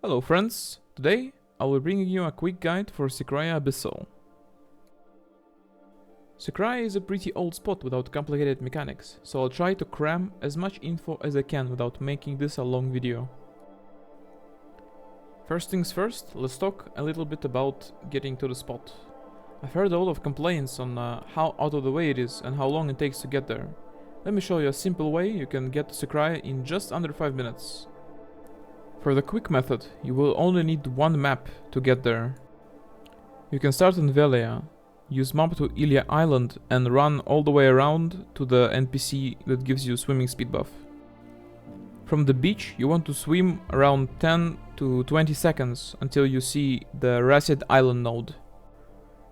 Hello friends, today I will be bringing you a quick guide for Sycraia Abyssal. Sycraia is a pretty old spot without complicated mechanics, so I'll try to cram as much info as I can without making this a long video. First things first, let's talk a little bit about getting to the spot. I've heard a lot of complaints on how out of the way it is and how long it takes to get there. Let me show you a simple way you can get to Sycraia in just under 5 minutes. For the quick method, you will only need one map to get there. You can start in Velia, use map to Ilia Island and run all the way around to the NPC that gives you swimming speed buff. From the beach, you want to swim around 10 to 20 seconds until you see the Racid Island node.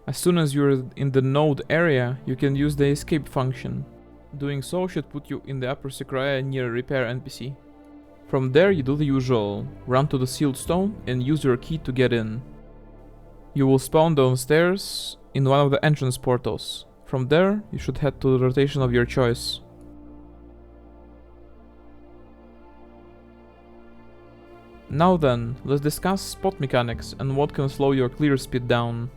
As soon as you're in the node area, you can use the escape function. Doing so should put you in the upper Sycraia near repair NPC. From there you do the usual, run to the sealed stone and use your key to get in. You will spawn downstairs in one of the entrance portals. From there you should head to the rotation of your choice. Now then, let's discuss spot mechanics and what can slow your clear speed down.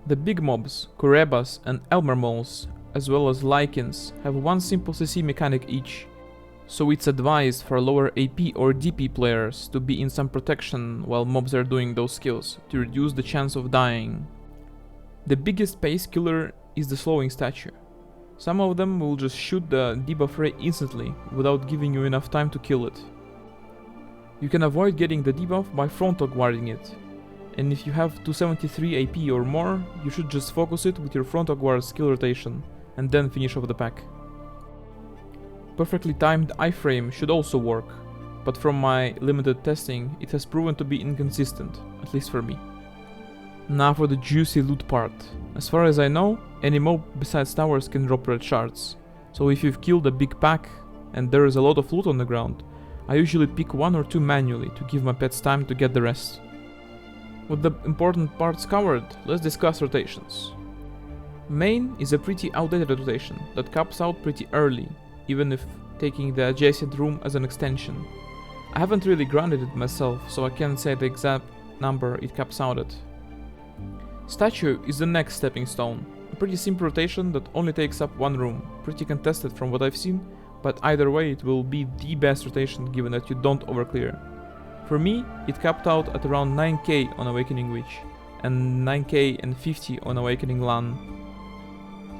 The big mobs, Kurebas and Elmer moles, as well as Lycans, have one simple CC mechanic each. So it's advised for lower AP or DP players to be in some protection while mobs are doing those skills, to reduce the chance of dying. The biggest pace killer is the slowing statue. Some of them will just shoot the debuff ray instantly, without giving you enough time to kill it. You can avoid getting the debuff by frontal guarding it, and if you have 273 AP or more, you should just focus it with your frontal guard skill rotation, and then finish off the pack. Perfectly timed iframe should also work, but from my limited testing, it has proven to be inconsistent, at least for me. Now for the juicy loot part. As far as I know, any mob besides towers can drop red shards, so if you've killed a big pack and there is a lot of loot on the ground, I usually pick 1 or 2 manually to give my pets time to get the rest. With the important parts covered, let's discuss rotations. Main is a pretty outdated rotation that caps out pretty early, even if taking the adjacent room as an extension. I haven't really grinded it myself, so I can't say the exact number it caps out at. Statue is the next stepping stone, a pretty simple rotation that only takes up 1 room, pretty contested from what I've seen, but either way it will be the best rotation given that you don't overclear. For me, it capped out at around 9k on Awakening Witch, and 9k and 50 on Awakening Lan.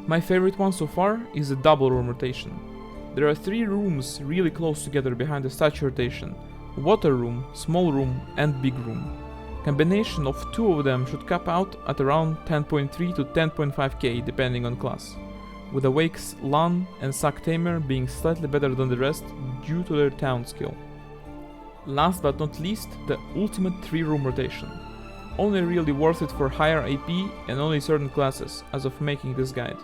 My favorite one so far is the double room rotation. There are 3 rooms really close together behind the statue rotation: water room, small room and big room. Combination of 2 of them should cap out at around 10.3 to 10.5k depending on class, with Awake's Lan and Sack Tamer being slightly better than the rest due to their town skill. Last but not least, the ultimate 3 room rotation. Only really worth it for higher AP and only certain classes as of making this guide,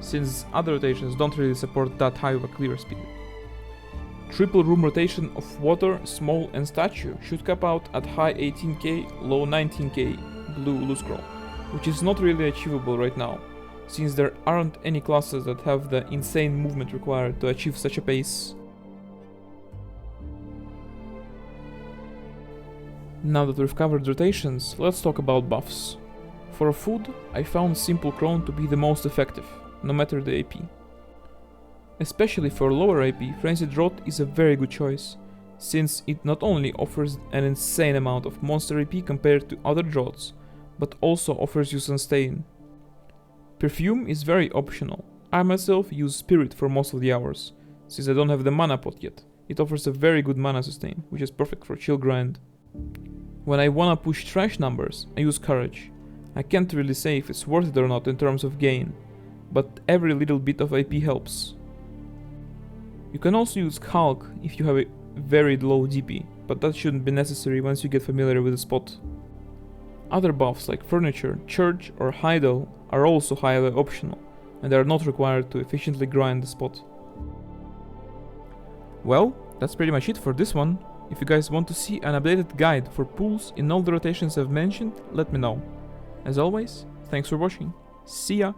since other rotations don't really support that high of a clear speed. Triple room rotation of water, small and statue should cap out at high 18k, low 19k blue loot scroll, which is not really achievable right now, since there aren't any classes that have the insane movement required to achieve such a pace. Now that we've covered rotations, let's talk about buffs. For food, I found Simple Crone to be the most effective, no matter the AP. Especially for lower AP, Frenzied Drought is a very good choice, since it not only offers an insane amount of monster AP compared to other droughts, but also offers you sustain. Perfume is very optional. I myself use Spirit for most of the hours, since I don't have the mana pot yet. It offers a very good mana sustain, which is perfect for chill grind. When I wanna push trash numbers, I use Courage. I can't really say if it's worth it or not in terms of gain, but every little bit of AP helps. You can also use Hulk if you have a very low DP, but that shouldn't be necessary once you get familiar with the spot. Other buffs like Furniture, Church or Heidel are also highly optional, and are not required to efficiently grind the spot. Well, that's pretty much it for this one. If you guys want to see an updated guide for pools in all the rotations I've mentioned, let me know. As always, thanks for watching. See ya!